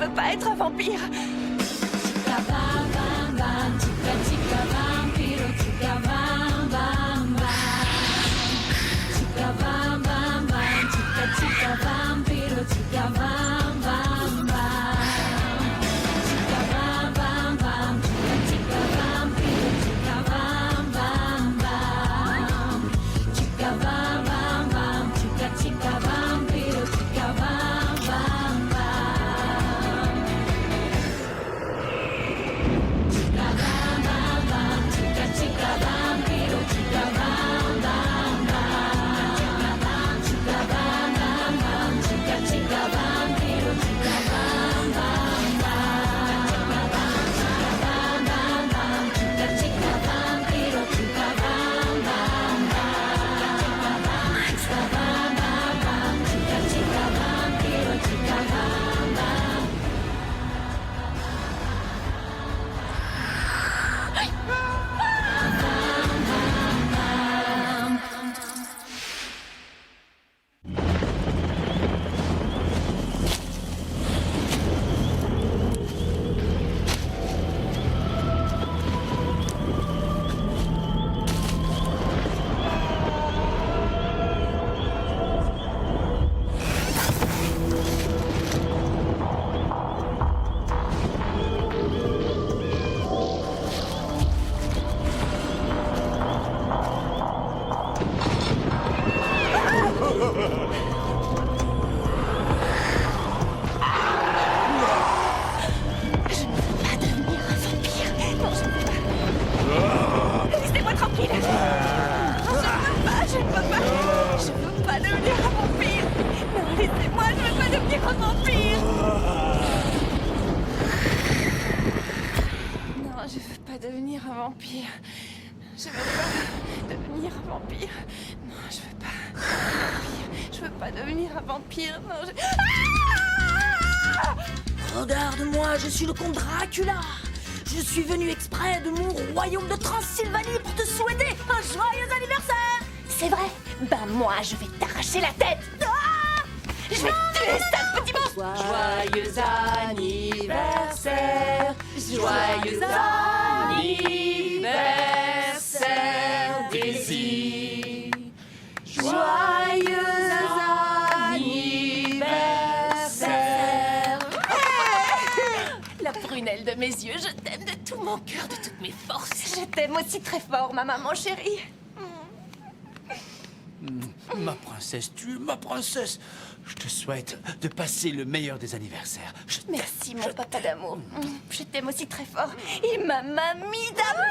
veux pas être un vampire. Chica bam bam bam, chica vampiro, chica bam bam bam. Chica bam bam bam, chica vampiro, chica bam bam bam. Chica bam bam bam, chica vampiro, chica bam bam bam. Chica bam bam bam, chica vampiro, chica bam bam bam. Laissez-moi tranquille. Je ne peux pas. Je ne veux pas devenir un vampire. Non, laissez-moi, je ne veux pas devenir un vampire. Non, je ne veux pas devenir un vampire. Je ne veux pas devenir un vampire. Non, je ne veux pas. Je veux pas devenir un vampire. Non, je... Ah! Regarde-moi, je suis le comte Dracula. Je suis venu exprès de mon royaume de Transylvanie pour te souhaiter un joyeux anniversaire. C'est vrai? Ben moi, je vais t'arracher la tête. Ah! Je vais te tuer, sale petit monstre. Joyeux anniversaire, joyeux anniversaire, Daisy. Joyeux anniversaire. La prunelle de mes yeux, je t'aime de tout mon cœur, de toutes mes forces. Je t'aime aussi très fort, ma maman chérie. Ma princesse, tu es ma princesse. Je te souhaite de passer le meilleur des anniversaires. Merci, mon papa d'amour. Je t'aime aussi très fort. Et ma mamie d'amour.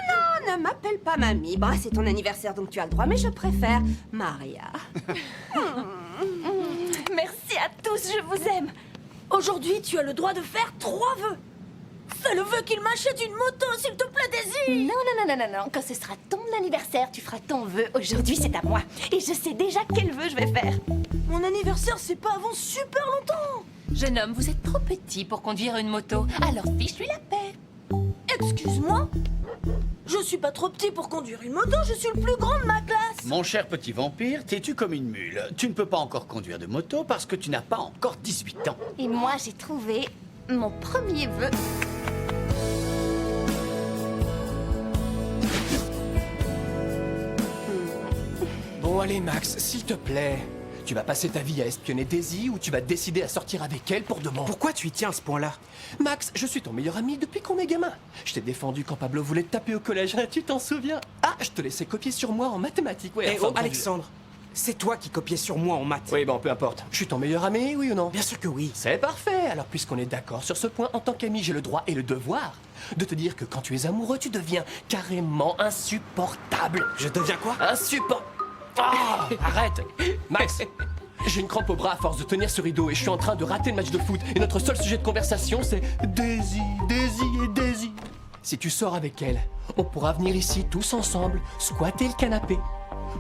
Non, ne m'appelle pas mamie. Bah, c'est ton anniversaire, donc tu as le droit, mais je préfère Maria. Merci à tous, je vous aime. Aujourd'hui, tu as le droit de faire 3 vœux. Fais le vœu qu'il m'achète une moto, s'il te plaît, Daisy. Non, non, non, non, non, non. Quand ce sera ton anniversaire, tu feras ton vœu. Aujourd'hui, c'est à moi. Et je sais déjà quel vœu je vais faire. Mon anniversaire, c'est pas avant super longtemps. Jeune homme, vous êtes trop petit pour conduire une moto. Alors fiche-lui la paix. Excuse-moi. Je suis pas trop petit pour conduire une moto, je suis le plus grand de ma classe. Mon cher petit vampire, têtu comme une mule. Tu ne peux pas encore conduire de moto parce que tu n'as pas encore 18 ans. Et moi, j'ai trouvé mon premier vœu. Bon, allez, Max, s'il te plaît. Tu vas passer ta vie à espionner Daisy ou tu vas décider à sortir avec elle pour de bon? Pourquoi tu y tiens à ce point-là? Max, je suis ton meilleur ami depuis qu'on est gamin. Je t'ai défendu quand Pablo voulait te taper au collège, hein, tu t'en souviens? Ah, je te laissais copier sur moi en mathématiques, ouais. Eh enfin, oh, bon, Alexandre, c'est toi qui copiais sur moi en maths. Oui, bon, peu importe. Je suis ton meilleur ami, oui ou non? Bien sûr que oui. C'est parfait. Alors, puisqu'on est d'accord sur ce point, en tant qu'ami, j'ai le droit et le devoir de te dire que quand tu es amoureux, tu deviens carrément insupportable. Je deviens quoi? Ah, arrête! Max, j'ai une crampe au bras à force de tenir ce rideau et je suis en train de rater le match de foot. Et notre seul sujet de conversation, c'est Daisy, Daisy et Daisy. Si tu sors avec elle, on pourra venir ici tous ensemble, squatter le canapé,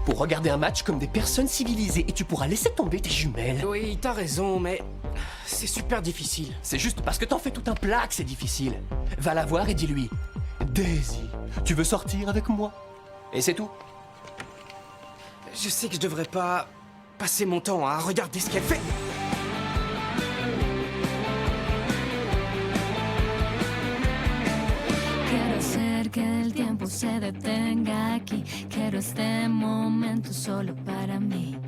pour regarder un match comme des personnes civilisées et tu pourras laisser tomber tes jumelles. Oui, t'as raison, mais c'est super difficile. C'est juste parce que t'en fais tout un plat que c'est difficile. Va la voir et dis-lui Daisy, tu veux sortir avec moi? Et c'est tout. Je sais que je devrais pas passer mon temps à regarder ce qu'elle fait. hacer que el tiempo se detenga aquí. Quiero este momento solo para mí.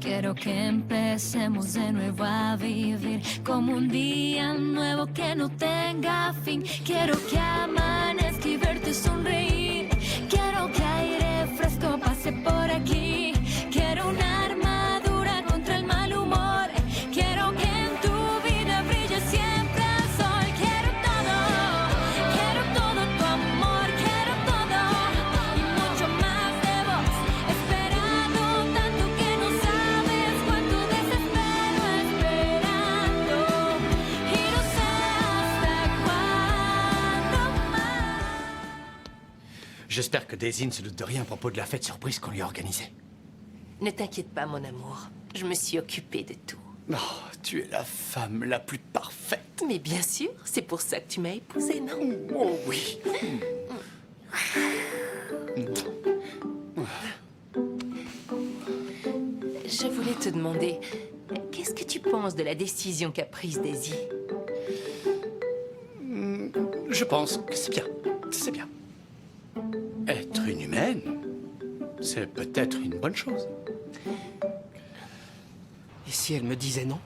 Quiero que empecemos de nuevo a vivir como un día nuevo que no tenga fin. Quiero que amanezca y verte sonreír. Quiero que aire fresco pase por aquí. Quiero una armadura contra el mal humor. Quiero que en tu vida brille siempre el sol. Quiero todo tu amor. Quiero todo y mucho más de vos. Esperando tanto que no sabes cuánto desespero esperando. Y no sé hasta cuándo más. J'espère que Daisy ne se doute de rien à propos de la fête surprise qu'on lui a organisée. Ne t'inquiète pas, mon amour. Je me suis occupée de tout. Oh, tu es la femme la plus parfaite. Mais bien sûr, c'est pour ça que tu m'as épousée, non? Oh oui. Je voulais te demander, qu'est-ce que tu penses de la décision qu'a prise Daisy? Je pense que c'est bien. C'est bien. Être une humaine, c'est peut-être une bonne chose. Et si elle me disait non?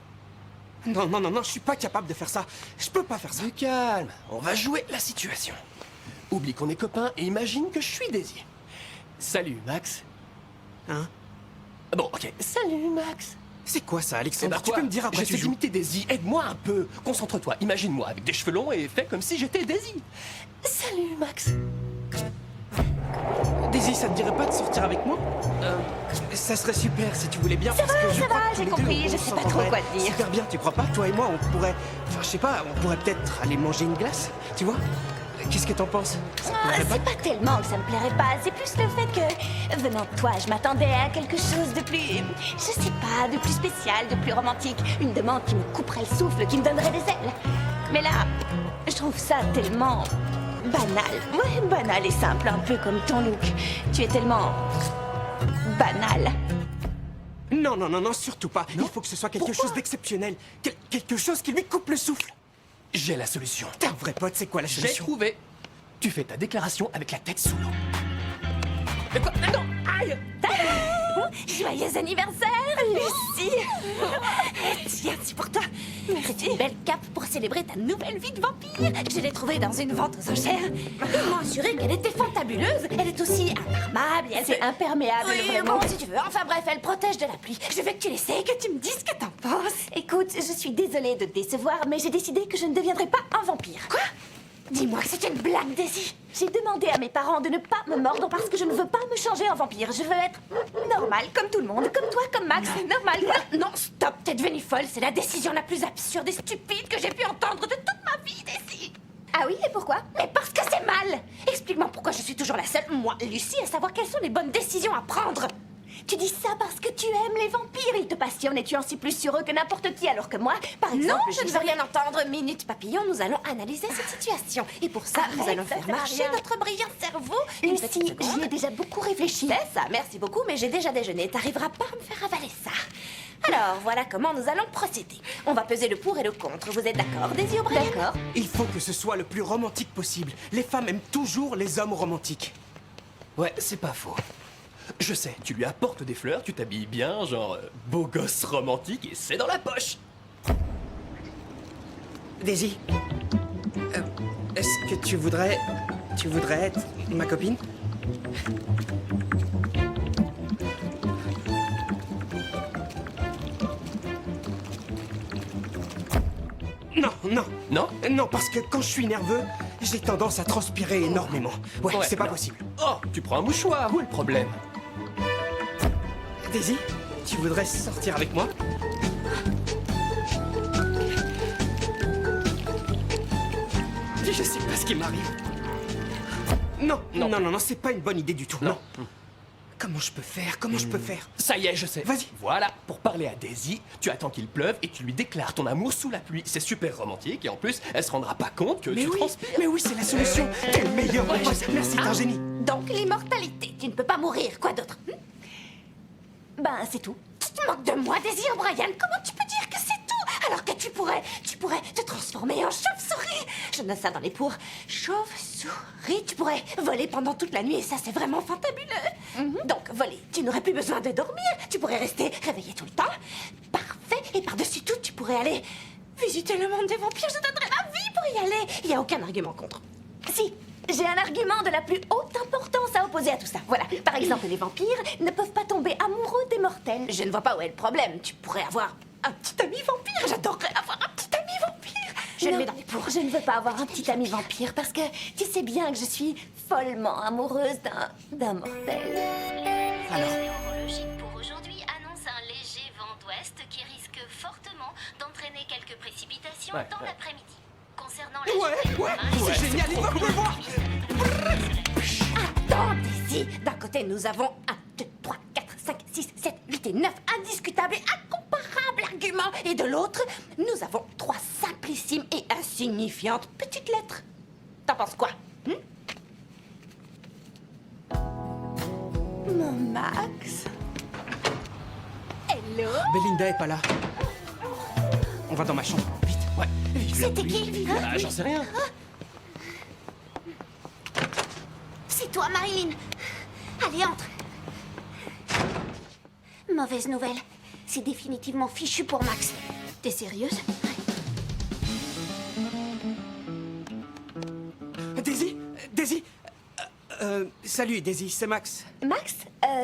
Non, non, non, non, je suis pas capable de faire ça. Je peux pas faire ça. Du calme, on va jouer la situation. Oublie qu'on est copains et imagine que je suis Daisy. Salut, Max. Hein? Bon, ok. Salut, Max. C'est quoi ça, Eh Alexandre? ben Tu quoi, peux me dire à quoi tu j'essaie joues? d'imiter Daisy. Aide-moi un peu. Concentre-toi. Imagine-moi avec des cheveux longs et fais comme si j'étais Daisy. Salut, Max. Daisy, ça te dirait pas de sortir avec moi? Ça serait super si tu voulais bien. parce que je crois que tous j'ai les compris, deux, je on sais pas s'entendrait trop quoi te dire. Super bien, tu crois pas? Toi et moi, on pourrait. Enfin, je sais pas, on pourrait peut-être aller manger une glace, tu vois? Qu'est-ce que t'en penses? Ça te plairait pas? C'est pas tellement que ça me plairait pas, c'est plus le fait que, venant de toi, je m'attendais à quelque chose de plus, je sais pas, de plus spécial, de plus romantique. Une demande qui me couperait le souffle, qui me donnerait des ailes. Mais là, je trouve ça tellement banal. Ouais, banal et simple, un peu comme ton look. Tu es tellement banal. Non, non, non, non, surtout pas. Il faut que ce soit quelque chose d'exceptionnel. Quelque chose qui lui coupe le souffle. J'ai la solution. T'es un vrai pote, c'est quoi la J'ai solution? trouvé. Tu fais ta déclaration avec la tête sous l'eau. Mais quoi? Ah non! Aïe! Joyeux anniversaire, Lucie. Tiens, c'est pour toi. C'est une belle cape pour célébrer ta nouvelle vie de vampire. Je l'ai trouvée dans une vente aux enchères. Ils m'ont assuré qu'elle était fantabuleuse. Elle est aussi imperméable et elle est imperméable, vraiment. Bon, si tu veux. Enfin bref, elle protège de la pluie. Je veux que tu l'essayes, que tu me dises ce que t'en penses. Écoute, je suis désolée de te décevoir, mais j'ai décidé que je ne deviendrai pas un vampire. Quoi? Dis-moi que c'est une blague, Daisy. J'ai demandé à mes parents de ne pas me mordre parce que je ne veux pas me changer en vampire. Je veux être normale, comme tout le monde, comme toi, comme Max. Normal. Non, stop, t'es devenue folle. C'est la décision la plus absurde et stupide que j'ai pu entendre de toute ma vie, Daisy. Ah oui, et pourquoi? Mais parce que c'est mal. Explique-moi pourquoi je suis toujours la seule, moi, Lucie, à savoir quelles sont les bonnes décisions à prendre. Tu dis ça parce que tu aimes les vampires. Ils te passionnent et tu en sais plus sur eux que n'importe qui. Alors que moi, par exemple... Non, je ne veux rien entendre. Minute papillon, nous allons analyser cette situation. Et pour ça, nous allons faire marcher notre brillant cerveau. Lucie, j'y ai déjà beaucoup réfléchi. C'est ça, merci beaucoup, mais j'ai déjà déjeuné. T'arriveras pas à me faire avaler ça. Alors, voilà comment nous allons procéder. On va peser le pour et le contre. Vous êtes d'accord, Daisy O'Brien? D'accord. Il faut que ce soit le plus romantique possible. Les femmes aiment toujours les hommes romantiques. Ouais, c'est pas faux. Je sais, tu lui apportes des fleurs, tu t'habilles bien, genre beau gosse romantique, et c'est dans la poche. Daisy, est-ce que tu voudrais être ma copine? Non, non. Non? Non, parce que quand je suis nerveux, j'ai tendance à transpirer énormément. Ouais, c'est pas non. possible. Oh, tu prends un mouchoir, où est le problème? Daisy, tu voudrais sortir avec moi? Je sais pas ce qui m'arrive. Non, Non. non, non, non, c'est pas une bonne idée du tout. Non. Comment je peux faire? Comment je peux faire? Ça y est, je sais. Vas-y. Voilà, pour parler à Daisy, tu attends qu'il pleuve et tu lui déclares ton amour sous la pluie. C'est super romantique et en plus, elle se rendra pas compte que Mais tu oui, transpires. mais oui, c'est la solution. T'es le meilleur Ouais, pote. je sais. Merci, t'es un génie. Donc l'immortalité, tu ne peux pas mourir, quoi d'autre? Ben, c'est tout. Tu te moques de moi, Daisy O'Brien. Comment tu peux dire que c'est tout alors que tu pourrais te transformer en chauve-souris? Je note ça dans les pour. Chauve-souris. souris, tu pourrais voler pendant toute la nuit et ça, c'est vraiment fantabuleux. Donc, voler, tu n'aurais plus besoin de dormir. Tu pourrais rester réveillé tout le temps. Parfait. Et par-dessus tout, tu pourrais aller visiter le monde des vampires. Je donnerais ma vie pour y aller. Il n'y a aucun argument contre. Si, j'ai un argument de la plus haute importance à opposer à tout ça. Voilà. Par exemple, les vampires ne peuvent pas tomber amoureux des mortels. Je ne vois pas où est le problème. Tu pourrais avoir un petit ami vampire. J'adorerais avoir un petit ami vampire. Je le mets dans les pour. Je ne veux pas avoir un petit ami vampire parce que tu sais bien que je suis follement amoureuse d'un mortel. Alors, météorologique pour aujourd'hui annonce un léger vent d'ouest qui risque fortement d'entraîner quelques précipitations Ouais, dans ouais. l'après-midi. Concernant la journée de demain, c'est génial, il va pleuvoir. Attends, Daisy. D'un côté, nous avons 1, 2, 3, 4, 5, 6, 7, 8 et 9 indiscutables et incomparables arguments. Et de l'autre, nous avons 3 simplissimes et insignifiantes petites lettres. T'en penses quoi? Mon Max. Hello? Belinda est pas là. On va dans ma chambre, vite. Ouais, vite. C'était qui? Ah, j'en sais rien. C'est toi, Marilyn. Allez, entre. Mauvaise nouvelle. C'est définitivement fichu pour Max. T'es sérieuse? Daisy, Daisy. Salut, Daisy, c'est Max. Max?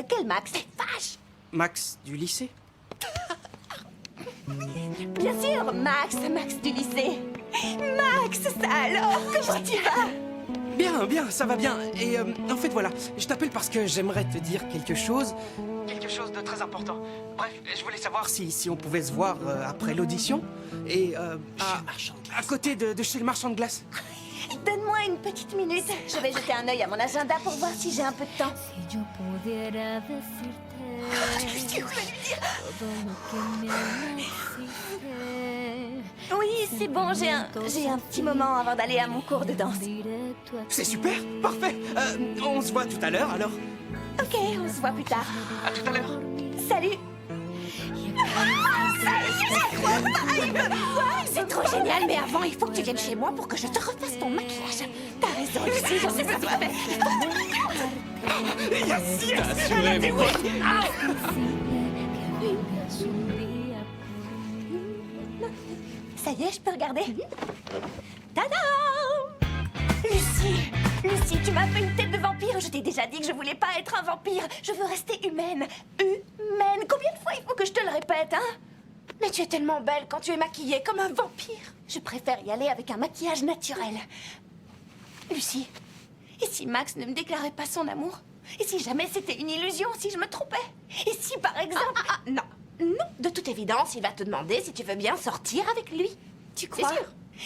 Quel Max? Vache! Max du lycée. Bien sûr, Max du lycée. Max, ça alors? Comment tu vas? Bien, bien, ça va bien. Et en fait, voilà, je t'appelle parce que j'aimerais te dire quelque chose. Quelque chose de très important. Bref, je voulais savoir si on pouvait se voir après l'audition. Et à côté de chez le marchand de glace. Donne-moi une petite minute. Je vais jeter un œil à mon agenda pour voir si j'ai un peu de temps. Si yo pudiera decirte todo lo que me naciste, Oui, c'est bon, j'ai un petit moment avant d'aller à mon cours de danse. directo a C'est super, parfait. On se voit tout à l'heure, alors. Ok, on se voit plus tard. À tout à l'heure. Salut! C'est trop génial, mais avant, il faut que tu viennes chez moi pour que je te refasse ton maquillage. T'as raison, Lucie, j'en ai besoin. Assurément. vengas un día por Ça y est, je peux regarder? Tada! Lucie, tu m'as fait une tête de vampire. Je t'ai déjà dit que je voulais pas être un vampire. Je veux rester humaine. Humaine. Combien de fois il faut que je te le répète, hein? Mais tu es tellement belle quand tu es maquillée comme un vampire. Je préfère y aller avec un maquillage naturel. Lucie, et si Max ne me déclarait pas son amour? Et si jamais c'était une illusion, si je me trompais? Et si par exemple... non. Non, de toute évidence, il va te demander si tu veux bien sortir avec lui. Tu crois? C'est sûr.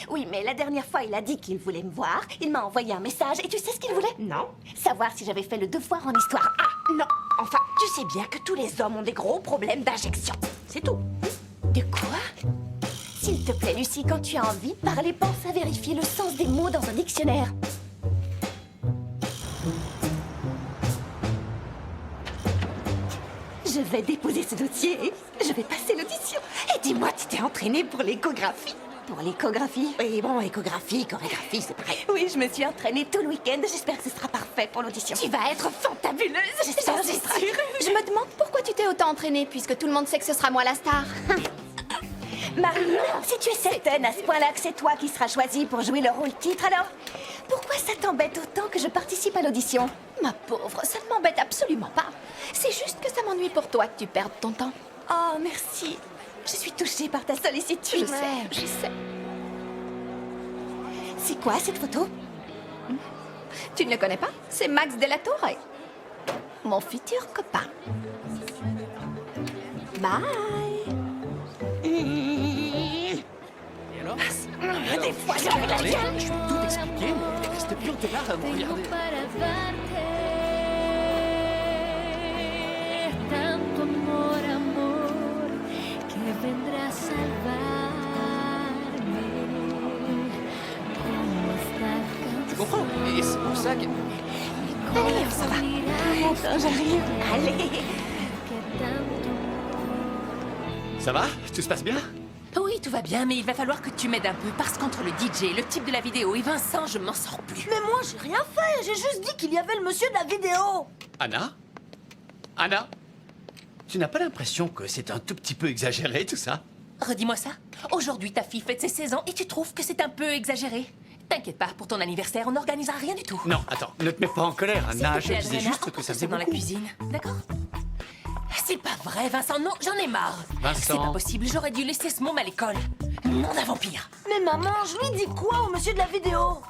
Oui, mais la dernière fois, il a dit qu'il voulait me voir. Il m'a envoyé un message. Et tu sais ce qu'il voulait? Non. Savoir si j'avais fait le devoir en histoire. Ah, non. Enfin, tu sais bien que tous les hommes ont des gros problèmes d'injection. C'est tout. De quoi? S'il te plaît, Lucie, quand tu as envie de parler, pense à vérifier le sens des mots dans un dictionnaire. Je vais déposer ce dossier et je vais passer l'audition. Et dis-moi, tu t'es entraînée pour l'échographie? Pour l'échographie? Oui, bon, échographie, chorégraphie, c'est pareil. Oui, je me suis entraînée tout le week-end. J'espère que ce sera parfait pour l'audition. Tu vas être fantabuleuse, j'en suis sûre. Je me demande pourquoi tu t'es autant entraînée, puisque tout le monde sait que ce sera moi la star. Marie, si tu es certaine à ce point-là que c'est toi qui seras choisie pour jouer le rôle titre, alors pourquoi ça t'embête autant que je participe à l'audition? Ma pauvre, ça ne m'embête absolument pas. C'est juste que ça m'ennuie pour toi que tu perdes ton temps. Oh, merci. Je suis touchée par ta sollicitude. Je sais. C'est quoi cette photo? Tu ne le connais pas? C'est Max de la Torre. Mon futur copain. Bye. Et alors? Des fois, j'ai envie de la Allez, gueule. je peux tout expliquer, mais restez planté là à me tengo regarder. para darte. Tanto amor, amor, que vendrá a salvarme. Como estar Tu comprends? Et c'est pour ça que... Allez, ça va. Attends, j'arrive. Allez. que tanto Ça va? Tout se passe bien? Oui, tout va bien, mais il va falloir que tu m'aides un peu, parce qu'entre le DJ, le type de la vidéo et Vincent, je m'en sors plus. Mais moi, j'ai rien fait. J'ai juste dit qu'il y avait le monsieur de la vidéo. Anna? Anna? Tu n'as pas l'impression que c'est un tout petit peu exagéré, tout ça? Redis-moi ça. Aujourd'hui, ta fille fête ses 16 ans et tu trouves que c'est un peu exagéré? T'inquiète pas, pour ton anniversaire, on n'organisera rien du tout. Non, attends, ne te mets pas en colère, Anna. Je disais juste que ça faisait dans la beaucoup. cuisine, d'accord? C'est pas vrai, Vincent, non, j'en ai marre. Vincent. C'est pas possible, j'aurais dû laisser ce môme à l'école. Monde à vampire. Mais maman, je lui dis quoi au monsieur de la vidéo?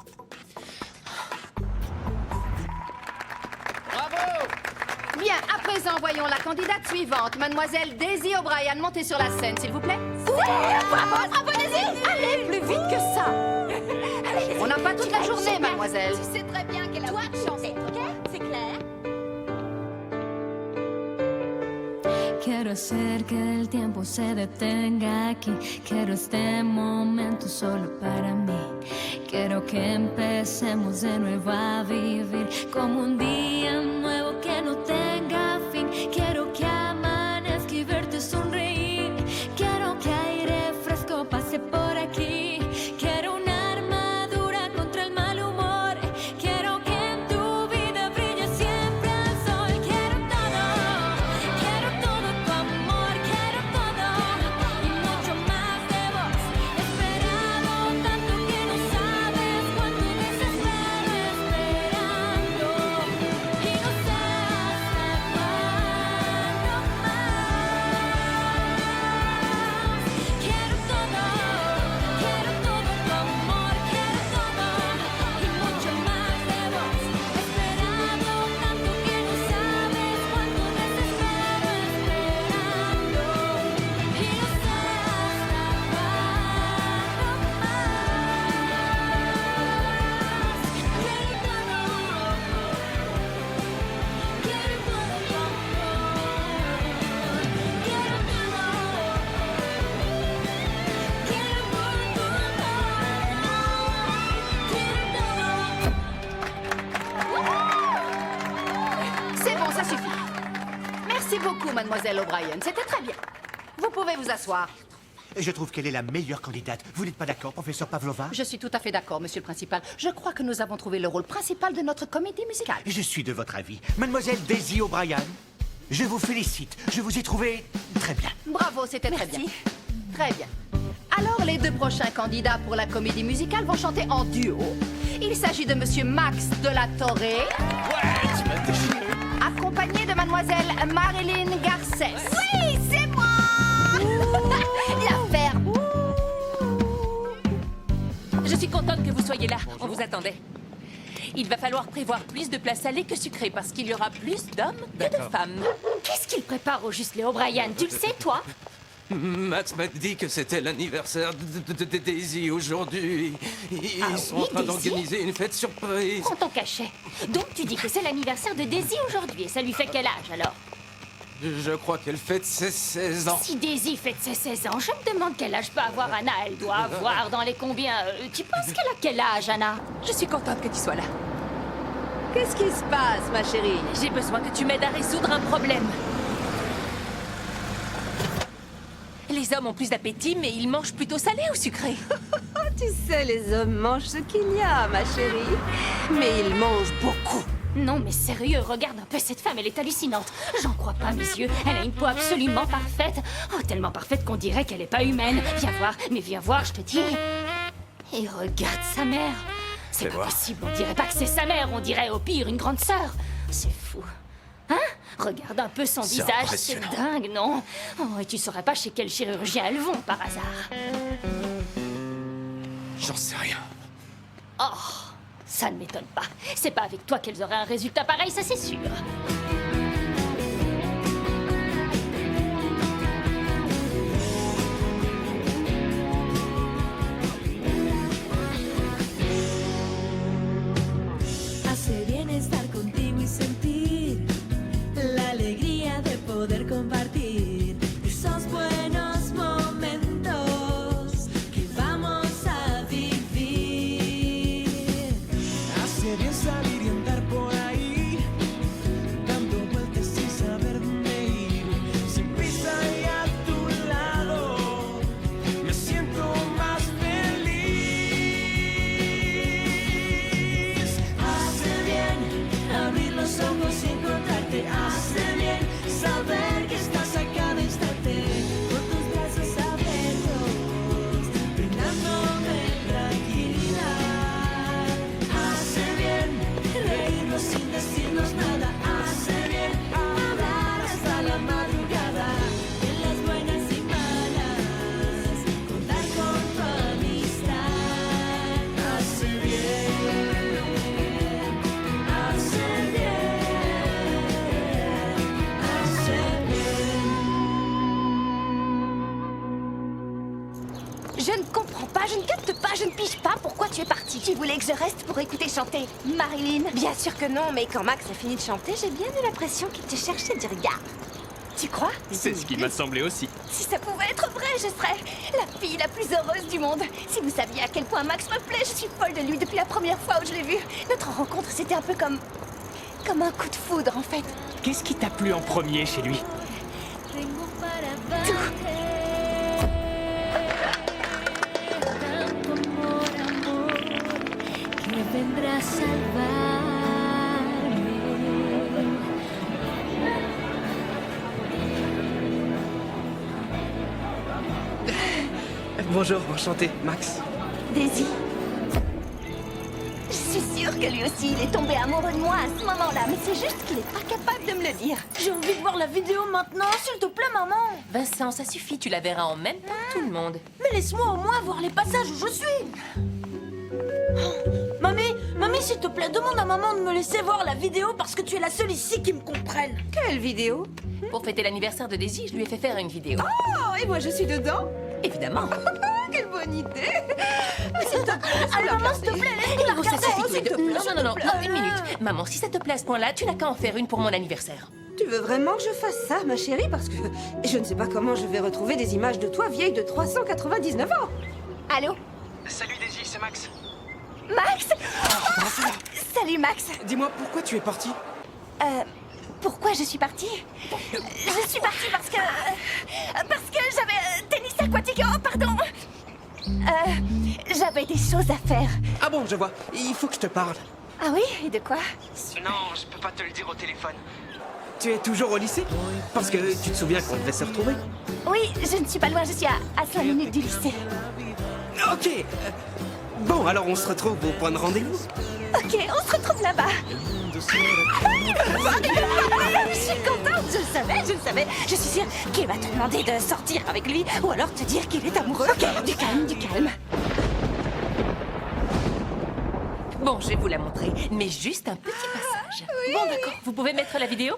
Bien, à présent, voyons la candidate suivante, mademoiselle Daisy O'Brien. Montez sur la scène, s'il vous plaît. Bravo, bravo, Daisy! Allez, plus vite que ça. On n'a pas toute la journée, mademoiselle. Tu sais très bien qu'elle a pas de chance, ok? C'est clair? Quiero hacer que el tiempo se detenga aquí. Quiero este momento solo para mí. Quiero que empecemos de nuevo a vivir como un día nuevo que no tenga fin. Quiero que amanezca y verte sonreír. Quiero que aire fresco pase por aquí. Quiero una armadura contra el mal humor. Quiero que en tu vida brille siempre el sol. Quiero todo tu amor. Quiero todo y mucho más de vos. Esperado tanto que no sabes cuánto desespero esperando. Y no sé hasta cuándo más. Quiero todo tu amor. Quiero todo y mucho más de vos. Esperado tanto que no sabes cuánto desespero esperando. Y no sé hasta C'est bon, ça suffit. Merci beaucoup, mademoiselle O'Brien. C'était très bien. Vous pouvez vous asseoir. Je trouve qu'elle est la meilleure candidate. Vous n'êtes pas d'accord, professeur Pavlova? Je suis tout à fait d'accord, monsieur le principal. Je crois que nous avons trouvé le rôle principal de notre comédie musicale. Je suis de votre avis. Mademoiselle Daisy O'Brien, je vous félicite. Je vous ai trouvé très bien. Bravo, c'était très bien. Très bien. Alors, les deux prochains candidats pour la comédie musicale vont chanter en duo. Il s'agit de monsieur Max de la Torre, Ouais, tu m'as déchiré. accompagné de mademoiselle Marilyn Garcès. Oui, c'est moi! L'affaire. Je suis contente que vous soyez là, on vous attendait. Il va falloir prévoir plus de plats salés que sucrés parce qu'il y aura plus d'hommes que de femmes. Qu'est-ce qu'il prépare au juste les O'Brien? Tu le sais, toi? Max m'a dit que c'était l'anniversaire de Daisy aujourd'hui. Ils sont en train Daisy d'organiser une fête surprise. Prends ton cachet. Donc tu dis que c'est l'anniversaire de Daisy aujourd'hui. Et ça lui fait quel âge alors? Je crois qu'elle fête ses 16 ans. Si Daisy fête ses 16 ans, je me demande quel âge peut avoir Anna. Elle doit avoir dans les combien? Tu penses qu'elle a quel âge, Anna? Je suis contente que tu sois là. Qu'est-ce qui se passe, ma chérie? J'ai besoin que tu m'aides à résoudre un problème. Les hommes ont plus d'appétit, mais ils mangent plutôt salé ou sucré. Tu sais, les hommes mangent ce qu'il y a, ma chérie. Mais ils mangent beaucoup. Non, mais sérieux, regarde un peu cette femme, elle est hallucinante. J'en crois pas, mes yeux. Elle a une peau absolument parfaite. Oh, tellement parfaite qu'on dirait qu'elle est pas humaine. Viens voir, mais viens voir, je te dis. Et regarde sa mère. C'est pas possible, on dirait pas que c'est sa mère, on dirait au pire une grande sœur. C'est fou. Hein? Regarde un peu son visage, c'est dingue, non? Oh, et tu saurais pas chez quel chirurgien elles vont, par hasard? J'en sais rien. Oh, ça ne m'étonne pas. C'est pas avec toi qu'elles auraient un résultat pareil, ça c'est sûr. Hace bien estar contigo y sentir la alegría de poder compartir esos buenos momentos que vamos a vivir. Hace bien salir y andar por ahí, Je ne comprends pas, je ne capte pas, je ne pige pas pourquoi tu es partie. Tu voulais que je reste pour écouter chanter Marilyn? Bien sûr que non, mais quand Max a fini de chanter, j'ai bien eu l'impression qu'il te cherchait du regard. Tu crois? C'est ce qui m'a semblé aussi. Si ça pouvait être vrai, je serais la fille la plus heureuse du monde. Si vous saviez à quel point Max me plaît, je suis folle de lui depuis la première fois où je l'ai vu. Notre rencontre, c'était un peu comme un coup de foudre, en fait. Qu'est-ce qui t'a plu en premier chez lui? Tengo para darte tanto amor, que vendrá a salvarme. Bonjour, enchanté, Max. Daisy. Je suis sûre que lui aussi, il est tombé amoureux de moi à ce moment-là, mais c'est juste qu'il est pas capable de me le dire. J'ai envie de voir la vidéo maintenant, s'il te plaît, maman. Vincent, ça suffit, tu la verras en même temps que tout le monde. Mais laisse-moi au moins voir les passages où je suis. Mamie, s'il te plaît, demande à maman de me laisser voir la vidéo parce que tu es la seule ici qui me comprenne. Quelle vidéo? Pour fêter l'anniversaire de Daisy, je lui ai fait faire une vidéo. Oh, et moi je suis dedans? Évidemment. Quelle bonne idée! Allez, maman, s'il te plaît, laisse-moi la Oh, ça regarder. suffit tous les s'il te deux. plaît, Non, s'il non, non, te non, plaît. une minute. Maman, si ça te plaît à ce point-là, tu n'as qu'à en faire une pour mon anniversaire. Tu veux vraiment que je fasse ça, ma chérie? Parce que je ne sais pas comment je vais retrouver des images de toi vieille de 399 ans. Allô? Salut Daisy, c'est Max. Max? Salut, Max. Dis-moi, pourquoi tu es parti? Pourquoi je suis partie? Je suis partie parce que j'avais tennis aquatique. Oh, pardon. J'avais des choses à faire. Ah bon, je vois. Il faut que je te parle. Ah oui? Et de quoi? Non, je peux pas te le dire au téléphone. Tu es toujours au lycée? Parce que tu te souviens qu'on devait se retrouver? Oui, je ne suis pas loin, je suis à 5 minutes du lycée. Ok. Bon, alors on se retrouve au point de rendez-vous. Ok, on se retrouve là-bas. Je suis contente, je le savais. Je suis sûre qu'il va te demander de sortir avec lui ou alors te dire qu'il est amoureux. Ok, du calme. Bon, je vais vous la montrer, mais juste un petit passage. Bon, d'accord. Vous pouvez mettre la vidéo?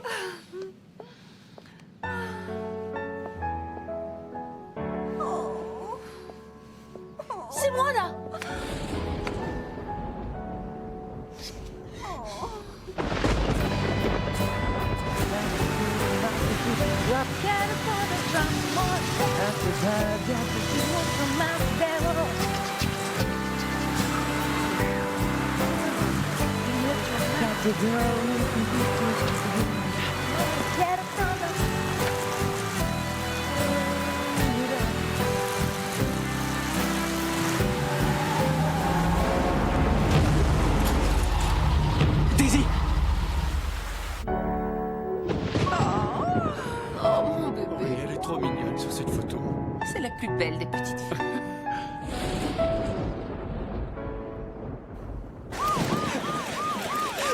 C'est moi, là. Daisy! Oh, mon bébé. Elle est trop mignonne sur cette photo. C'est la plus belle des petites filles.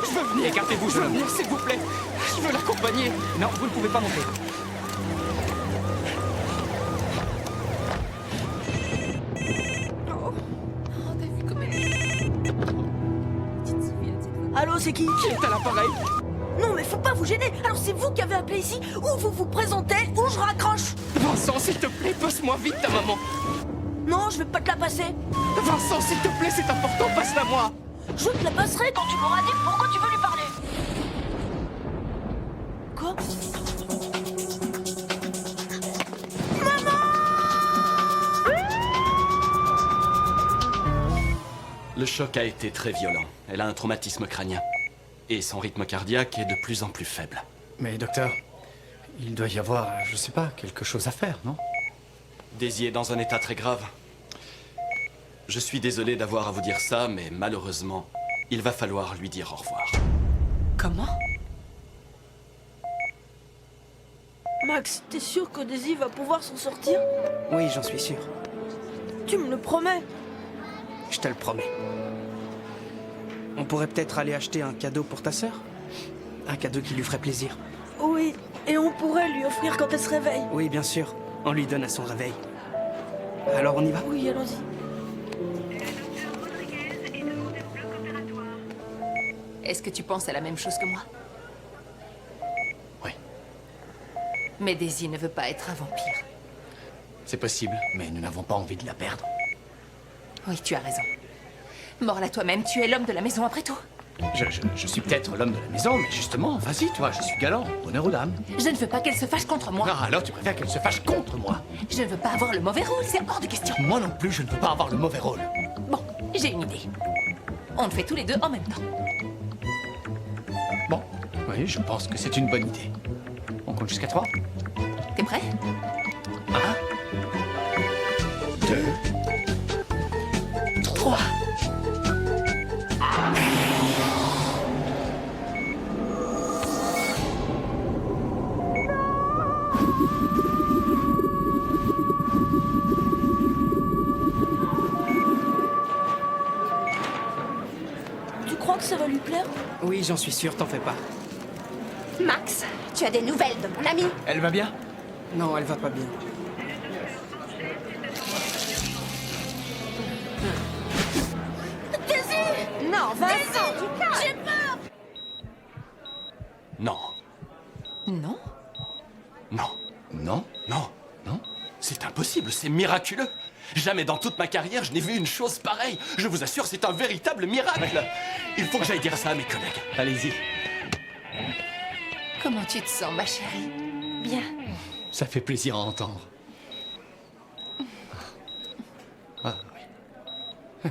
Je veux venir. Écartez-vous, je veux venir, s'il vous plaît. Je veux l'accompagner. Non, vous ne pouvez pas monter. Oh, t'as vu comme elle est... Tu te souviens de cette photo? Allô, c'est qui? Qui est à l'appareil? Non, mais faut pas vous gêner. Alors, c'est vous qui avez appelé ici, ou vous vous présentez, ou je raccroche. Vincent, s'il te plaît, passe-moi vite ta maman. Non, je vais pas te la passer. Vincent, s'il te plaît, c'est important, passe-la moi. Je te la passerai quand tu m'auras dit pourquoi tu veux lui parler. Quoi? Le choc a été très violent. Elle a un traumatisme crânien. Et son rythme cardiaque est de plus en plus faible. Mais docteur, il doit y avoir, je sais pas, quelque chose à faire, non? Daisy est dans un état très grave. Je suis désolé d'avoir à vous dire ça, mais malheureusement, il va falloir lui dire au revoir. Comment? Max, t'es sûr que Daisy va pouvoir s'en sortir? Oui, j'en suis sûr. Tu me le promets? Je te le promets. On pourrait peut-être aller acheter un cadeau pour ta sœur? Un cadeau qui lui ferait plaisir. Oui, et on pourrait lui offrir quand elle se réveille. Oui, bien sûr. On lui donne à son réveil. Alors on y va? Oui, allons-y. Est-ce que tu penses à la même chose que moi? Oui. Mais Daisy ne veut pas être un vampire. c'est possible, mais nous n'avons pas envie de la perdre. Oui, tu as raison. Mords-la toi-même, tu es l'homme de la maison après tout. Je suis peut-être l'homme de la maison, mais justement, vas-y, toi, je suis galant. Honneur aux dames. Je ne veux pas qu'elle se fâche contre moi. Ah, alors tu préfères qu'elle se fâche contre moi? Je ne veux pas avoir le mauvais rôle, c'est hors de question. Moi non plus, je ne veux pas avoir le mauvais rôle. Bon, j'ai une idée. On le fait tous les deux en même temps. Bon, oui, je pense que c'est une bonne idée. On compte jusqu'à 3. T'es prêt? 1, 2, 3. Tu crois que ça va lui plaire? Oui, j'en suis sûr, t'en fais pas. Max, tu as des nouvelles de mon ami? Elle va bien? Non, elle va pas bien. Non, Vincent, du calme. J'ai peur! Non. Non? Non. Non? Non. Non? C'est impossible, c'est miraculeux. Jamais dans toute ma carrière, je n'ai vu une chose pareille. Je vous assure, c'est un véritable miracle. Il faut que j'aille dire ça à mes collègues. Allez-y. Comment tu te sens, ma chérie? Bien. Ça fait plaisir à entendre. Ah, oui.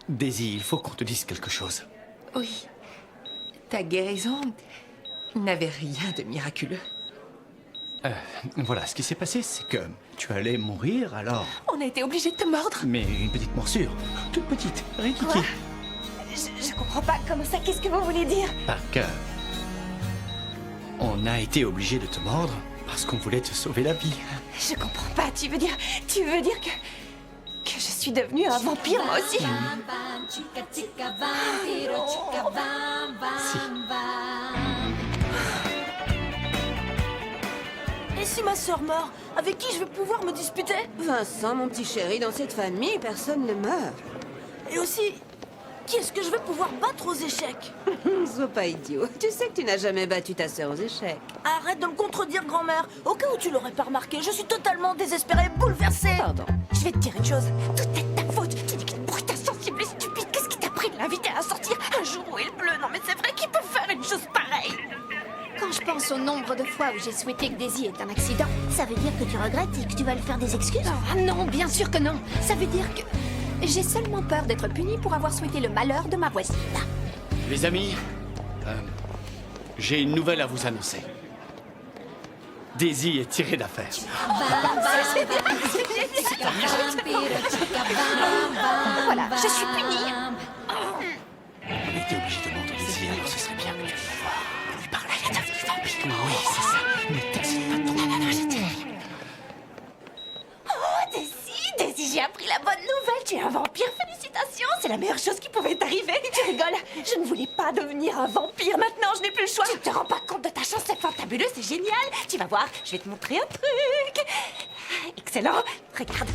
Daisy, il faut qu'on te dise quelque chose. Oui. Ta guérison n'avait rien de miraculeux. Voilà, ce qui s'est passé, c'est que tu allais mourir, alors... On a été obligés de te mordre. Mais une petite morsure. Toute petite, rikiki. Je comprends pas. Comment ça? Qu'est-ce que vous voulez dire? Que... On a été obligé de te mordre parce qu'on voulait te sauver la vie. Je comprends pas. Tu veux dire que je suis devenue un vampire, moi aussi? Si. Et si ma sœur meurt, avec qui je vais pouvoir me disputer? Vincent, mon petit chéri, dans cette famille, personne ne meurt. Et aussi, qui est-ce que je vais pouvoir battre aux échecs? Sois pas idiot. Tu sais que tu n'as jamais battu ta sœur aux échecs. Arrête de me contredire, grand-mère. Au cas où tu l'aurais pas remarqué, je suis totalement désespérée, bouleversée. Pardon. Je vais te dire une chose. Tout est de ta faute. Tu dis qu'une brute insensible et stupide. Qu'est-ce qui t'a pris de l'inviter à sortir un jour où il pleut? Non, mais c'est vrai qu'il peut faire une chose pareille. Quand je pense au nombre de fois où j'ai souhaité que Daisy ait un accident, ça veut dire que tu regrettes et que tu vas lui faire des excuses? Ah non, bien sûr que non. Ça veut dire que j'ai seulement peur d'être punie pour avoir souhaité le malheur de ma voisine. Les amis, j'ai une nouvelle à vous annoncer. Daisy est tirée d'affaire. Voilà, je suis punie. On a été obligé de mordre Daisy, alors ce serait bien que tu la voir. On lui parle, elle est devenue vampire. Oui, c'est ça. Ne t'excite pas trop. Daisy, j'ai appris la bonne nouvelle. Tu es un vampire. Félicitations. C'est la meilleure chose qui pouvait t'arriver. Tu rigoles. Je ne voulais pas devenir un vampire. Maintenant, je n'ai plus le choix. Tu te rends pas compte de ta chance? C'est fantabuleux. C'est génial. Tu vas voir. Je vais te montrer un truc. Excellent. Regarde.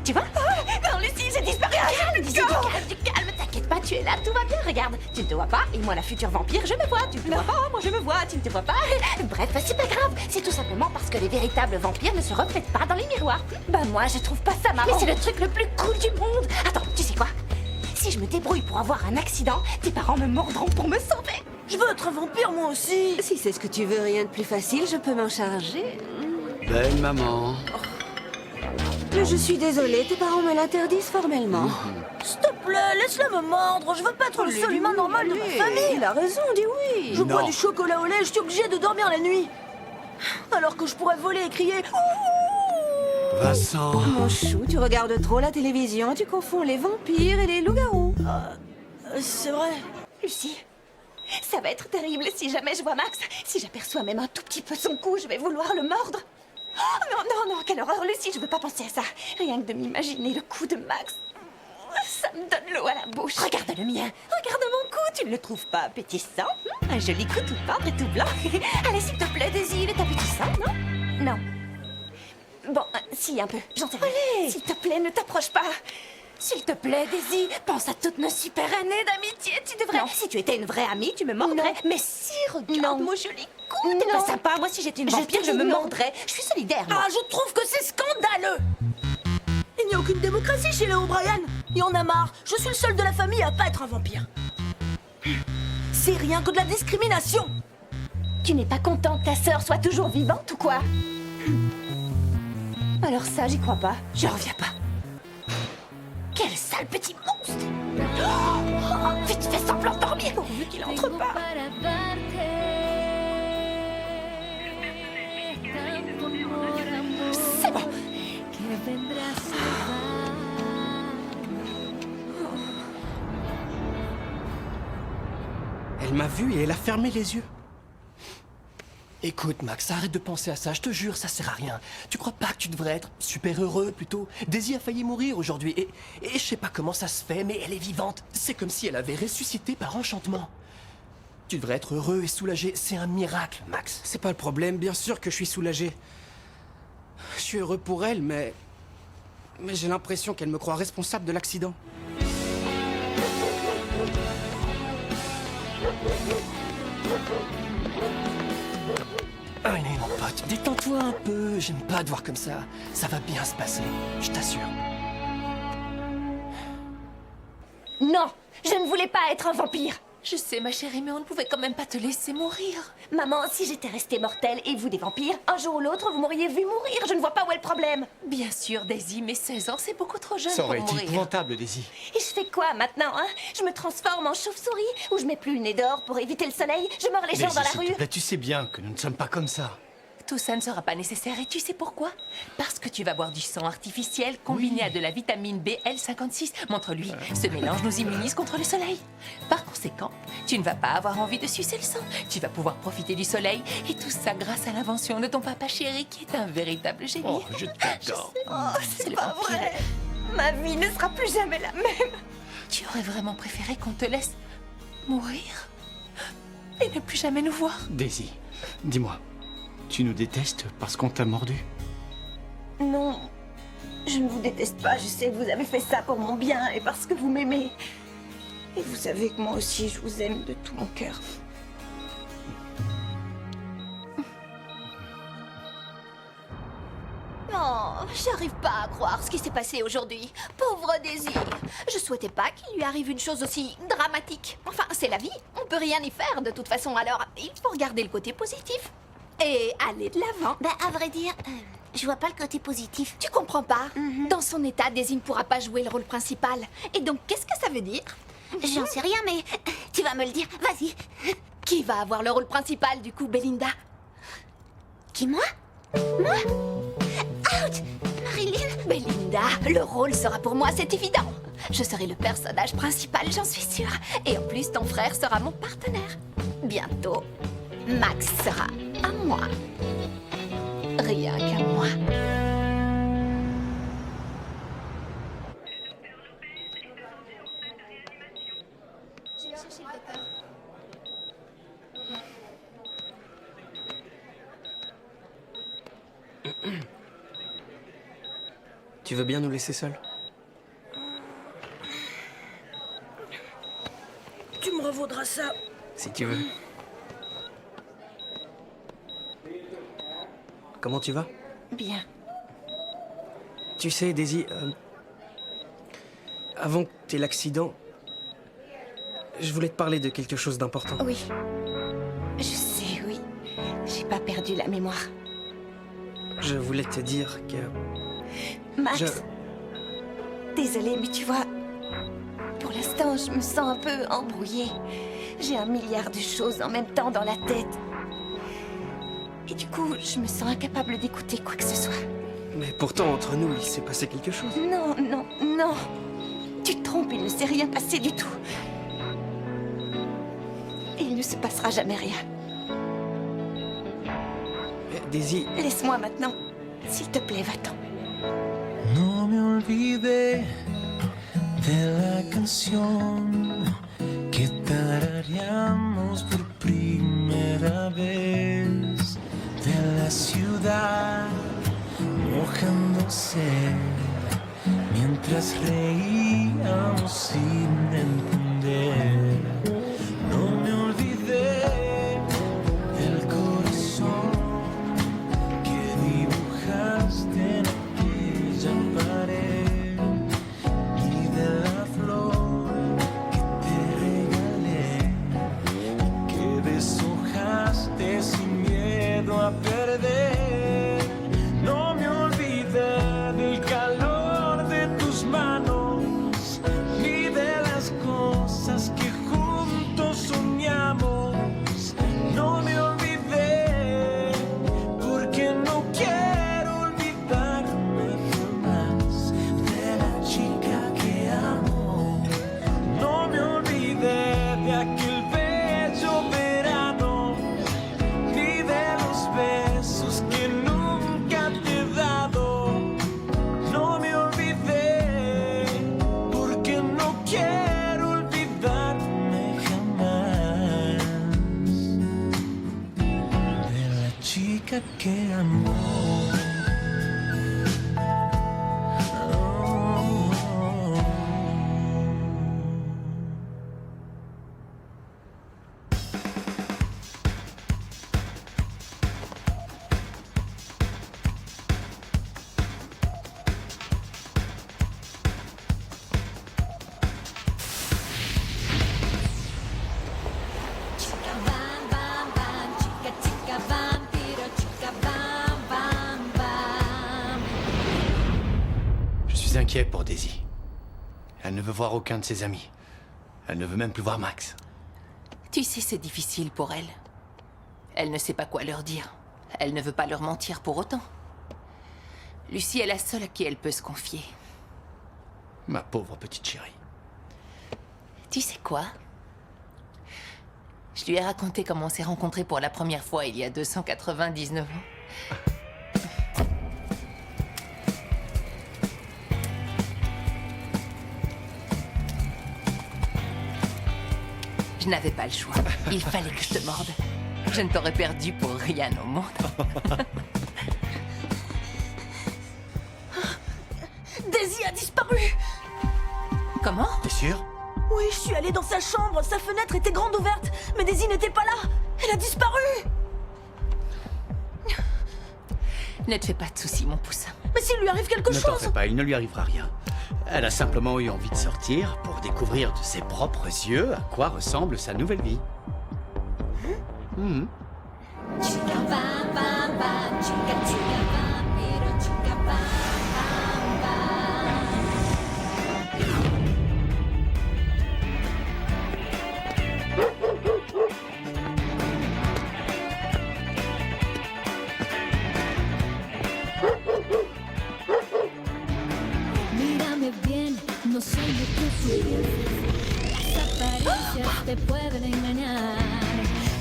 Tu vois? Oh, non, Lucie, j'ai disparu. Calme, Daisy, du calme. T'inquiète pas, tu es là. Tout va bien. Regarde. Tu ne te vois pas. Et moi, la future vampire, je me vois. Tu me vois pas. Moi, je me vois. Tu ne te vois pas. Bref, c'est pas grave. C'est tout simplement parce que les véritables vampires ne se reflètent pas dans les miroirs. Bah, moi, je trouve pas ça marrant. Mais c'est le truc le plus cool du monde. Attends, tu sais quoi? Si je me débrouille pour avoir un accident, tes parents me mordront pour me sauver. Je veux être un vampire, moi aussi. Si c'est ce que tu veux, rien de plus facile, je peux m'en charger. Belle maman. Mais je suis désolée, tes parents me l'interdisent formellement. S'il te plaît, laisse-le me mordre. Je veux pas être le seul humain normal de ma famille. Il a raison, dis oui. Je bois du chocolat au lait, je suis obligée de dormir la nuit. Alors que je pourrais voler et crier. Ouh! Vincent. Mon chou, tu regardes trop la télévision, tu confonds les vampires et les loups-garous. C'est vrai. Lucie, ça va être terrible si jamais je vois Max. Si j'aperçois même un tout petit peu son cou, je vais vouloir le mordre. Oh, non, non, non, quelle horreur, Lucie, je veux pas penser à ça. Rien que de m'imaginer le cou de Max, ça me donne l'eau à la bouche. Regarde le mien, regarde mon cou, tu ne le trouves pas appétissant? Un joli cou tout tendre et tout blanc. Allez, s'il te plaît, Daisy, il est appétissant, non? Non. Bon, si, un peu, j'en sais rien. Allez, s'il te plaît, ne t'approche pas. S'il te plaît, Daisy, pense à toutes nos super années d'amitié. Tu devrais... Non. Si tu étais une vraie amie, tu me mordrais. Mais si, regarde mon joli T'es pas sympa. Moi, si j'étais une vampire, je me mordrais. Je suis solidaire, moi. Ah, je trouve que c'est scandaleux. Il n'y a aucune démocratie chez les O'Brien. Il y en a marre. Je suis le seul de la famille à pas être un vampire. C'est rien que de la discrimination. Tu n'es pas content que ta sœur soit toujours vivante ou quoi? Alors ça, j'y crois pas. Je reviens pas. Quel sale petit monstre! Oh, vite, fais semblant de dormir pourvu qu'il entre pas. C'est bon. Elle m'a vu et elle a fermé les yeux. Écoute, Max, arrête de penser à ça, je te jure, ça sert à rien. Tu crois pas que tu devrais être super heureux, plutôt? Daisy a failli mourir aujourd'hui, et je sais pas comment ça se fait, mais elle est vivante. C'est comme si elle avait ressuscité par enchantement. Tu devrais être heureux et soulagé, c'est un miracle, Max. C'est pas le problème, bien sûr que je suis soulagé. Je suis heureux pour elle, mais j'ai l'impression qu'elle me croit responsable de l'accident. Allez, mon pote, détends-toi un peu, j'aime pas te voir comme ça. Ça va bien se passer, je t'assure. Non, je ne voulais pas être un vampire. Je sais, ma chérie, mais on ne pouvait quand même pas te laisser mourir. Maman, si j'étais restée mortelle et vous des vampires, un jour ou l'autre, vous m'auriez vu mourir. Je ne vois pas où est le problème. Bien sûr, Daisy, mais 16 ans, c'est beaucoup trop jeune Ça pour aurait été mourir. épouvantable, Daisy. Et je fais quoi maintenant, hein? Je me transforme en chauve-souris ou je mets plus le nez dehors pour éviter le soleil? Je mords les gens dans la s'il rue? te plaît, tu sais bien que nous ne sommes pas comme ça. Tout ça ne sera pas nécessaire et tu sais pourquoi? Parce que tu vas boire du sang artificiel combiné à de la vitamine BL56. Montre-lui, ce mélange nous immunise contre le soleil. Par conséquent, tu ne vas pas avoir envie de sucer le sang. Tu vas pouvoir profiter du soleil et tout ça grâce à l'invention de ton papa chéri qui est un véritable génie. Oh, je t'adore. Oh, c'est pas vrai. Ma vie ne sera plus jamais la même. Tu aurais vraiment préféré qu'on te laisse mourir et ne plus jamais nous voir? Daisy, dis-moi, tu nous détestes parce qu'on t'a mordu? Non, je ne vous déteste pas. Je sais que vous avez fait ça pour mon bien et parce que vous m'aimez. Et vous savez que moi aussi, je vous aime de tout mon cœur. Oh, j'arrive pas à croire ce qui s'est passé aujourd'hui. Pauvre Daisy. Je souhaitais pas qu'il lui arrive une chose aussi dramatique. Enfin, c'est la vie. On peut rien y faire de toute façon, alors il faut regarder le côté positif. Et aller de l'avant. Bah, à vrai dire, je vois pas le côté positif. Tu comprends pas? Dans son état, Daisy ne pourra pas jouer le rôle principal. Et donc, qu'est-ce que ça veut dire? J'en sais rien, mais tu vas me le dire. Vas-y. Qui va avoir le rôle principal, du coup, Belinda? Qui, moi? Moi? Ouch! Marilyn? Belinda, le rôle sera pour moi, c'est évident. Je serai le personnage principal, j'en suis sûre. Et en plus, ton frère sera mon partenaire. Bientôt, Max sera à moi. Rien qu'à moi. Tu veux bien nous laisser seuls? Tu me revaudras ça. Si tu veux. Comment tu vas? Bien. Tu sais, Daisy, avant que t'aies l'accident, je voulais te parler de quelque chose d'important. Oui. Je sais, oui. J'ai pas perdu la mémoire. Je voulais te dire que... Max, désolée, mais tu vois, pour l'instant, je me sens un peu embrouillée. J'ai 1 milliard de choses en même temps dans la tête. Et du coup, je me sens incapable d'écouter quoi que ce soit. Mais pourtant, entre nous, il s'est passé quelque chose. Non, non, non. Tu te trompes, il ne s'est rien passé du tout. Et il ne se passera jamais rien. Daisy... Laisse-moi maintenant. S'il te plaît, va-t'en. No me olvidé de la canción que tarareamos por primera vez, de la ciudad mojándose mientras reíamos sin entender. No me olvidé del corazón que amor. Je suis inquiet pour Daisy. Elle ne veut voir aucun de ses amis. Elle ne veut même plus voir Max. Tu sais, c'est difficile pour elle. Elle ne sait pas quoi leur dire. Elle ne veut pas leur mentir pour autant. Lucie est la seule à qui elle peut se confier. Ma pauvre petite chérie. Tu sais quoi? Je lui ai raconté comment on s'est rencontrés pour la première fois il y a 299 ans. Je n'avais pas le choix. Il fallait que je te morde. Je ne t'aurais perdu pour rien au monde. Daisy a disparu. Comment? T'es sûr? Oui, je suis allée dans sa chambre. Sa fenêtre était grande ouverte. Mais Daisy n'était pas là. Elle a disparu. Ne te fais pas de soucis, mon poussin. Mais s'il lui arrive quelque Ne t'en chose... fais pas, il ne lui arrivera rien. Elle a simplement eu envie de sortir pour découvrir de ses propres yeux à quoi ressemble sa nouvelle vie. Mhm. Mírame bien, no soy de tu Las apariencias te pueden engañar.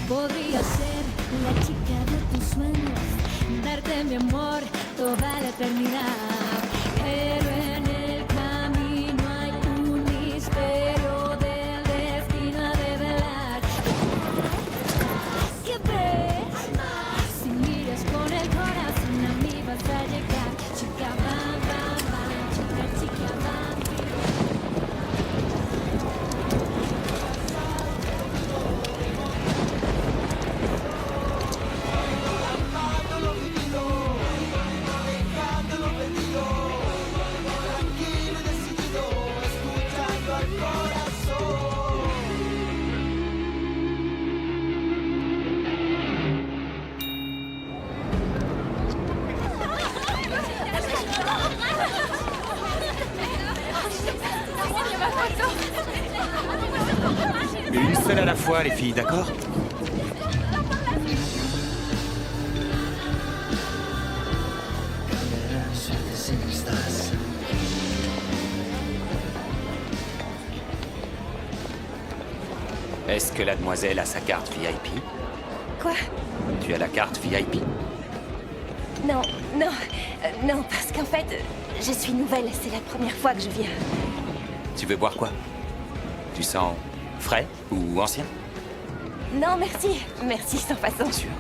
Podría ser la chica de tus sueños, darte mi amor toda la eternidad. Pero en el camino hay un misterio del destino a develar. Siempre, si miras con el corazón a mí vas a llegar. Chica, bam, bam, bam, chica, chica, bam. Une seule à la fois, les filles, d'accord? Est-ce que la demoiselle a sa carte VIP? Quoi? Tu as la carte VIP? Non, non, non, parce qu'en fait, je suis nouvelle, c'est la première fois que je viens. Tu veux boire quoi? Tu sens frais ou ancien? Non, merci, merci sans façon. Sûr.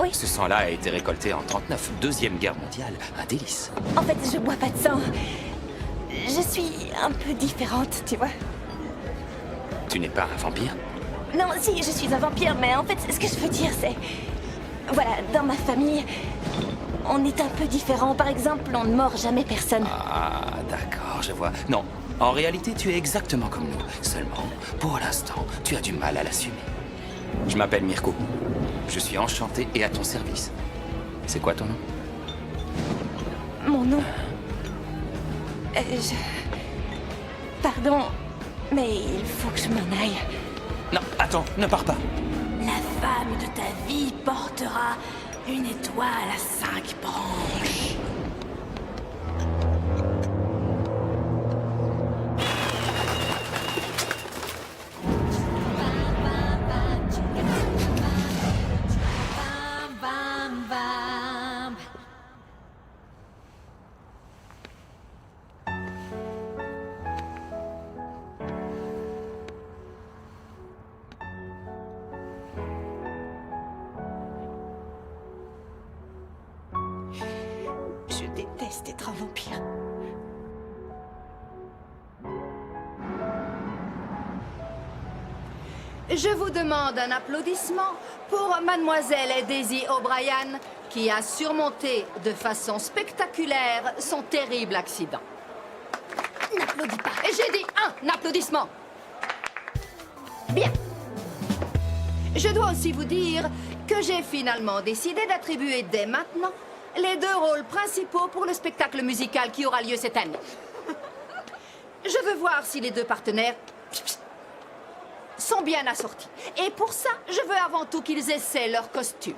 Oui, Ce sang-là a été récolté en 39, Deuxième Guerre mondiale, un délice. en fait, je bois pas de sang. Je suis un peu différente, tu vois. Tu n'es pas un vampire? Non, si, je suis un vampire, mais en fait, ce que je veux dire, c'est... Voilà, dans ma famille, on est un peu différents. Par exemple, on ne mord jamais personne. Ah, d'accord, je vois. Non, en réalité, tu es exactement comme nous. Seulement, pour l'instant, tu as du mal à l'assumer. Je m'appelle Mirko. Je suis enchanté et à ton service. C'est quoi ton nom? Mon nom... Pardon, mais il faut que je m'en aille. Non, attends, ne pars pas. La femme de ta vie portera une étoile à 5 branches. Bam, bam. d'être un vampire. Je vous demande un applaudissement pour Mademoiselle Daisy O'Brien, qui a surmonté de façon spectaculaire son terrible accident. N'applaudis pas. Et j'ai dit un applaudissement. Bien. Je dois aussi vous dire que j'ai finalement décidé d'attribuer dès maintenant les 2 rôles principaux pour le spectacle musical qui aura lieu cette année. Je veux voir si les 2 partenaires sont bien assortis. Et pour ça, je veux avant tout qu'ils essaient leur costume.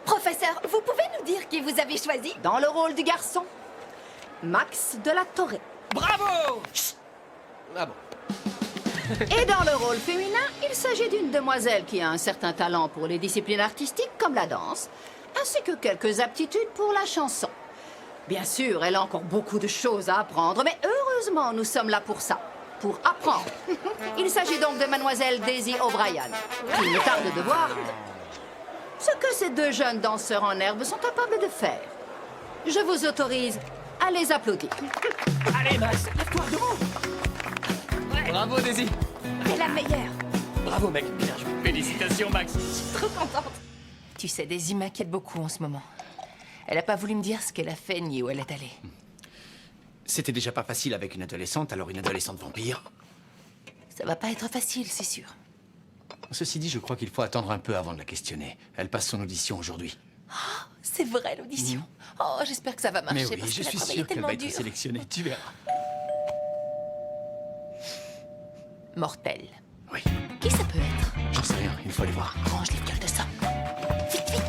Professeur, vous pouvez nous dire qui vous avez choisi? Dans le rôle du garçon, Max de la Torre. Bravo! Ah bon. Et dans le rôle féminin, il s'agit d'une demoiselle qui a un certain talent pour les disciplines artistiques comme la danse, ainsi que quelques aptitudes pour la chanson. Bien sûr, elle a encore beaucoup de choses à apprendre, mais heureusement, nous sommes là pour ça, pour apprendre. Il s'agit donc de Mademoiselle Daisy O'Brien. Il me tarde de voir ce que ces 2 jeunes danseurs en herbe sont capables de faire. Je vous autorise à les applaudir. Allez, Max, lève-toi, debout! Bravo, Daisy. T'es la meilleure. Bravo, mec. Bien joué. Félicitations, Max. Je suis trop contente. Tu sais, Daisy m'inquiète beaucoup en ce moment. Elle n'a pas voulu me dire ce qu'elle a fait ni où elle est allée. C'était déjà pas facile avec une adolescente, alors une adolescente vampire. Ça va pas être facile, c'est sûr. Ceci dit, je crois qu'il faut attendre un peu avant de la questionner. Elle passe son audition aujourd'hui. Oh, c'est vrai, l'audition. Oh, j'espère que ça va marcher. Mais oui, parce je qu'elle a suis travaillé sûr qu'elle tellement va être dur. sélectionnée, tu verras. Mortel. Oui, Qui ça peut être? j'en sais rien, il faut aller voir. Range les viols de sang. Vite, vite.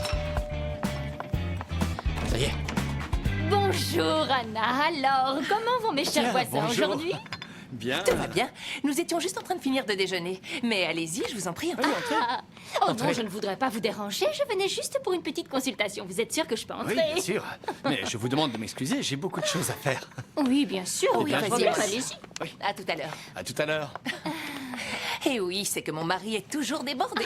Ça y est. Bonjour Anna, alors comment vont mes chers voisins bonjour. aujourd'hui? Bien. Tout va bien. Nous étions juste en train de finir de déjeuner. Mais allez-y, je vous en prie. Ah. Oh non, je ne voudrais pas vous déranger, je venais juste pour une petite consultation. Vous êtes sûr que je peux entrer? Oui, bien sûr. Mais je vous demande de m'excuser, j'ai beaucoup de choses à faire. Oui, bien sûr, oui, bien, vas-y, bien. allez-y. À tout à l'heure. À tout à l'heure. Eh oui, c'est que mon mari est toujours débordé.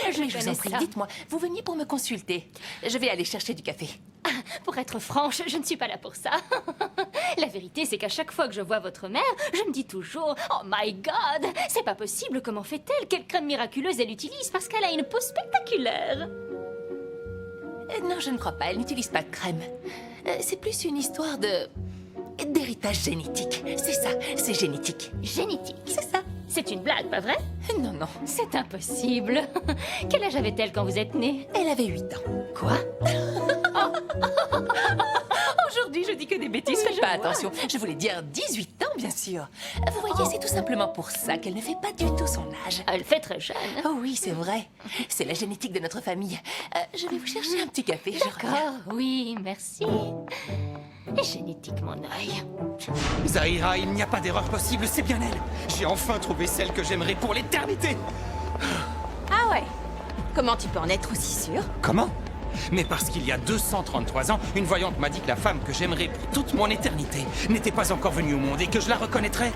Mais je vous en connais prie, ça. dites-moi, vous veniez pour me consulter. Je vais aller chercher du café. Pour être franche, je ne suis pas là pour ça. La vérité, c'est qu'à chaque fois que je vois votre mère, je me dis toujours « Oh my God, c'est pas possible, comment fait-elle? Quelle crème miraculeuse elle utilise parce qu'elle a une peau spectaculaire !» Non, je ne crois pas. Elle n'utilise pas de crème. C'est plus une histoire d'héritage génétique. C'est ça, c'est génétique. Génétique. C'est ça. C'est une blague, pas vrai? Non, non. C'est impossible. Quel âge avait-elle quand vous êtes née? Elle avait 8 ans. Quoi? Aujourd'hui, je dis que des bêtises. Faites pas attention. Je voulais dire 18 ans, bien sûr. Vous voyez, c'est tout simplement pour ça qu'elle ne fait pas du tout son âge. Elle fait très jeune. Oh oui, c'est vrai. C'est la génétique de notre famille. Je vais vous chercher un petit café. je reviens. D'accord, oui, merci. Génétique, mon œil. Zahira, il n'y a pas d'erreur possible, c'est bien elle. J'ai enfin trouvé celle que j'aimerais pour l'éternité. Ah ouais? Comment tu peux en être aussi sûr? Comment? Mais parce qu'il y a 233 ans, une voyante m'a dit que la femme que j'aimerais pour toute mon éternité n'était pas encore venue au monde et que je la reconnaîtrais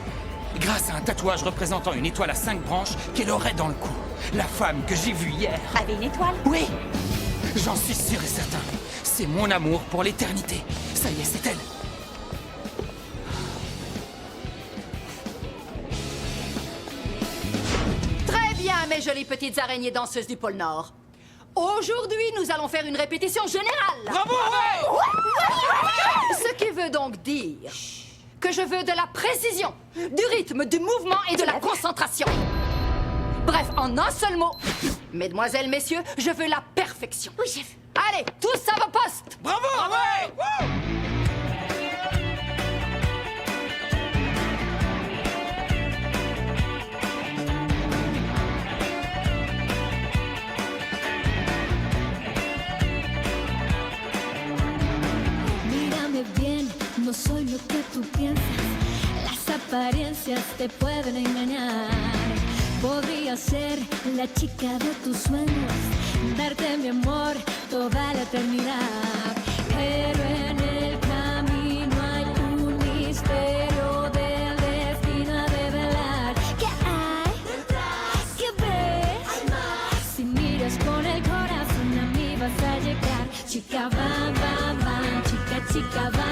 grâce à un tatouage représentant une étoile à 5 branches qu'elle aurait dans le cou. La femme que j'ai vue hier. Avait une étoile? Oui, j'en suis sûr et certain. C'est mon amour pour l'éternité. Ça y est, c'est elle. Très bien, mes jolies petites araignées danseuses du pôle Nord. Aujourd'hui, nous allons faire une répétition générale. Bravo, ouais! Ce qui veut donc dire que je veux de la précision, du rythme, du mouvement et de la concentration. Bref, en un seul mot, mesdemoiselles, messieurs, je veux la perfection. Oui, chef. Allez, tous à vos postes. Bravo, ouais! Wouh! Mírame bien, no soy lo que tú piensas. Las apariencias te pueden engañar. Podría ser la chica de tus sueños, darte mi amor toda la eternidad. Pero en el camino hay un misterio del destino a develar. ¿Qué hay detrás? ¿Qué ves? Hay más. Si miras con el corazón a mí vas a llegar. Chica, va, va, va, chica, chica, va.